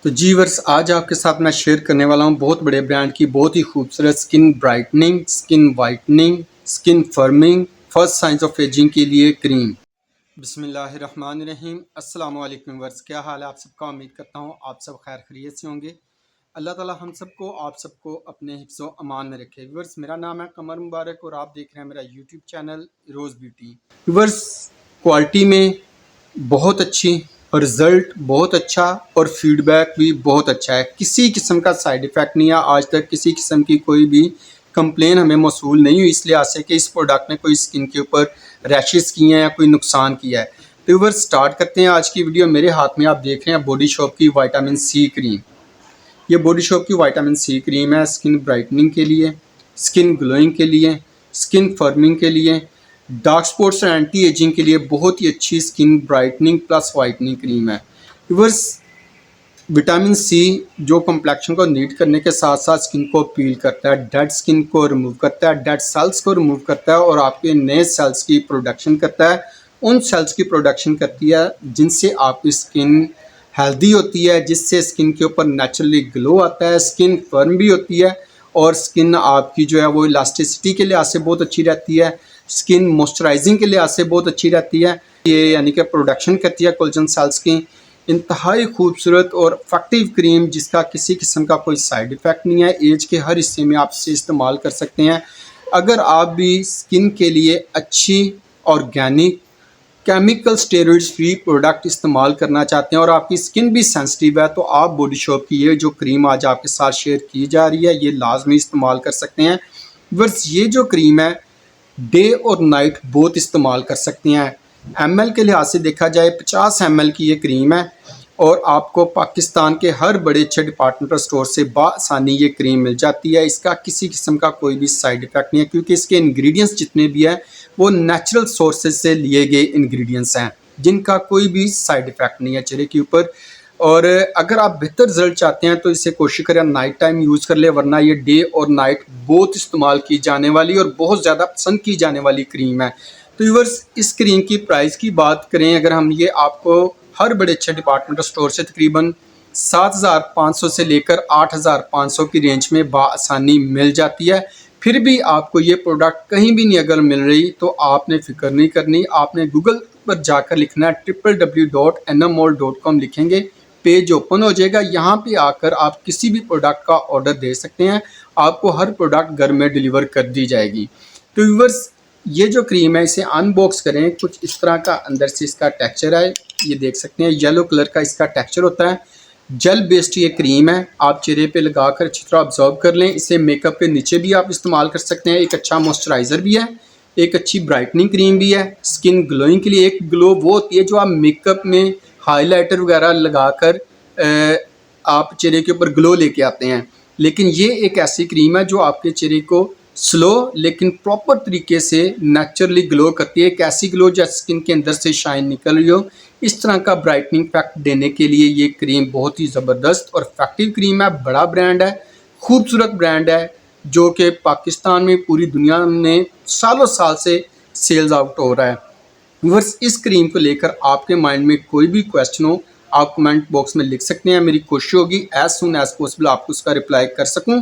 तो जी वर्स आज आपके साथ मैं शेयर करने वाला हूँ बहुत बड़े ब्रांड की बहुत ही खूबसूरत skin brightening, skin whitening, skin forming, first science of ageing के लिए क्रीम। बिस्मिल्लाहिर्रहमानिर्रहीम। अस्सलाम वालेकुम वर्स, क्या हाल है आप सबका। उम्मीद करता हूँ आप सब खैर खैरियत से होंगे। अल्लाह ताला हम सबको आप सबको अपने हिफ्ज़ो अमान में रखे। वर्स मेरा नाम है कमर मुबारक और आप देख रहे हैं मेरा यूट्यूब चैनल रोज़ ब्यूटी। वर्स क्वालिटी में बहुत अच्छी और रिज़ल्ट बहुत अच्छा और फीडबैक भी बहुत अच्छा है। किसी किस्म का साइड इफ़ेक्ट नहीं है, आज तक किसी किस्म की कोई भी कंप्लेन हमें मौसूल नहीं हुई इस लिहाज से कि इस प्रोडक्ट ने कोई स्किन के ऊपर रैशेस किए हैं या कोई नुकसान किया है। तो व्यूअर्स स्टार्ट करते हैं आज की वीडियो। मेरे हाथ में आप देख रहे हैं बॉडी शॉप की विटामिन सी क्रीम। ये बॉडी शॉप की विटामिन सी क्रीम है स्किन ब्राइटनिंग के लिए, स्किन ग्लोइंग के लिए, स्किन फर्मिंग के लिए, डार्क स्पॉट्स और एंटी एजिंग के लिए बहुत ही अच्छी skin brightening plus whitening cream है। व्यूअर्स विटामिन सी जो कम्प्लेक्शन को नीट करने के साथ साथ स्किन को पील करता है, डेड स्किन को रिमूव करता है, डेड सेल्स को रिमूव करता है और आपके नए सेल्स की प्रोडक्शन करता है। उन सेल्स की प्रोडक्शन करती है जिनसे आपकी स्किन हेल्दी होती है, जिससे स्किन के ऊपर नेचुरली ग्लो आता है, स्किन फर्म भी होती है और स्किन आपकी जो है वो इलास्टिसिटी के लिहाज से बहुत अच्छी रहती है, स्किन मॉइस्चराइजिंग के लिहाज से बहुत अच्छी रहती है। ये यानी कि प्रोडक्शन करती है कोलेजन सेल्स की। इंतहाई खूबसूरत और इफेक्टिव क्रीम जिसका किसी किस्म का कोई साइड इफ़ेक्ट नहीं है। एज के हर हिस्से में आप इसे इस्तेमाल कर सकते हैं। अगर आप भी स्किन के लिए अच्छी organic chemical steroids free product इस्तेमाल करना चाहते हैं और आपकी स्किन भी सेंसिटिव है तो आप बॉडी शॉप की ये जो क्रीम आज आपके साथ शेयर की जा रही है ये लाजमी इस्तेमाल कर सकते हैं। बस ये जो क्रीम है डे और नाइट बोथ इस्तेमाल कर सकते हैं। ml के लिहाज से देखा जाए 50 ml की ये क्रीम है और आपको पाकिस्तान के हर बड़े अच्छे डिपार्टमेंटल स्टोर से बआसानी ये क्रीम मिल जाती है। इसका किसी किस्म का कोई भी साइड इफ़ेक्ट नहीं है क्योंकि इसके इंग्रेडिएंट्स जितने भी हैं वो नेचुरल सोर्सेज से लिए गए इंग्रेडिएंट्स हैं जिनका कोई भी साइड इफ़ेक्ट नहीं है चेहरे के ऊपर। और अगर आप बेहतर रिजल्ट चाहते हैं तो इसे कोशिश करें नाइट टाइम यूज़ कर ले, वरना ये डे और नाइट बोथ इस्तेमाल की जाने वाली और बहुत ज़्यादा पसंद की जाने वाली क्रीम है। तो व्यूअर्स इस क्रीम की प्राइस की बात करें अगर हम, ये आपको हर बड़े अच्छे डिपार्टमेंटल स्टोर से तकरीबन 7,500 से लेकर 8,500 की रेंज में बआसानी मिल जाती है। फिर भी आपको ये प्रोडक्ट कहीं भी नहीं अगर मिल रही तो आपने फ़िक्र नहीं करनी, आपने गूगल पर जाकर लिखना है www.nmall.com लिखेंगे, पेज ओपन हो जाएगा। यहाँ पे आकर आप किसी भी प्रोडक्ट का ऑर्डर दे सकते हैं, आपको हर प्रोडक्ट घर में डिलीवर कर दी जाएगी। तो व्यूअर्स ये जो क्रीम है इसे अनबॉक्स करें, कुछ इस तरह का अंदर से इसका टेक्सचर है, ये देख सकते हैं येलो कलर का इसका टेक्सचर होता है। जेल बेस्ड ये क्रीम है, आप चेहरे पे लगाकर अच्छी तरह ऑब्जर्व कर लें। इसे मेकअप के नीचे भी आप इस्तेमाल कर सकते हैं। एक अच्छा मॉइस्चराइज़र भी है, एक अच्छी ब्राइटनिंग क्रीम भी है। स्किन ग्लोइंग के लिए एक ग्लो वो होती है जो आप मेकअप में हाइलाइटर वगैरह लगाकर आप चेहरे के ऊपर ग्लो लेके आते हैं, लेकिन ये एक ऐसी क्रीम है जो आपके चेहरे को स्लो लेकिन प्रॉपर तरीके से नेचुरली ग्लो करती है। एक ऐसी ग्लो जैसे स्किन के अंदर से शाइन निकल रही हो, इस तरह का ब्राइटनिंग इफेक्ट देने के लिए ये क्रीम बहुत ही ज़बरदस्त और इफेक्टिव क्रीम है। बड़ा ब्रांड है, खूबसूरत ब्रांड है जो कि पाकिस्तान में पूरी दुनिया में सालों साल से सेल्स आउट हो रहा है। व्यूअर्स इस क्रीम को लेकर आपके माइंड में कोई भी क्वेश्चन हो आप कमेंट बॉक्स में लिख सकते हैं। मेरी कोशिश होगी एज सुन एज पॉसिबल आपको उसका रिप्लाई कर सकूं।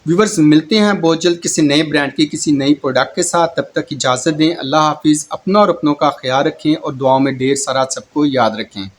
व्यूअर्स मिलते हैं बहुत जल्द किसी नए ब्रांड की किसी नई प्रोडक्ट के साथ, तब तक इजाज़त दें। अल्लाह हाफिज़। अपना और अपनों का ख्याल रखें और दुआओं में ढेर सारा सबको याद रखें।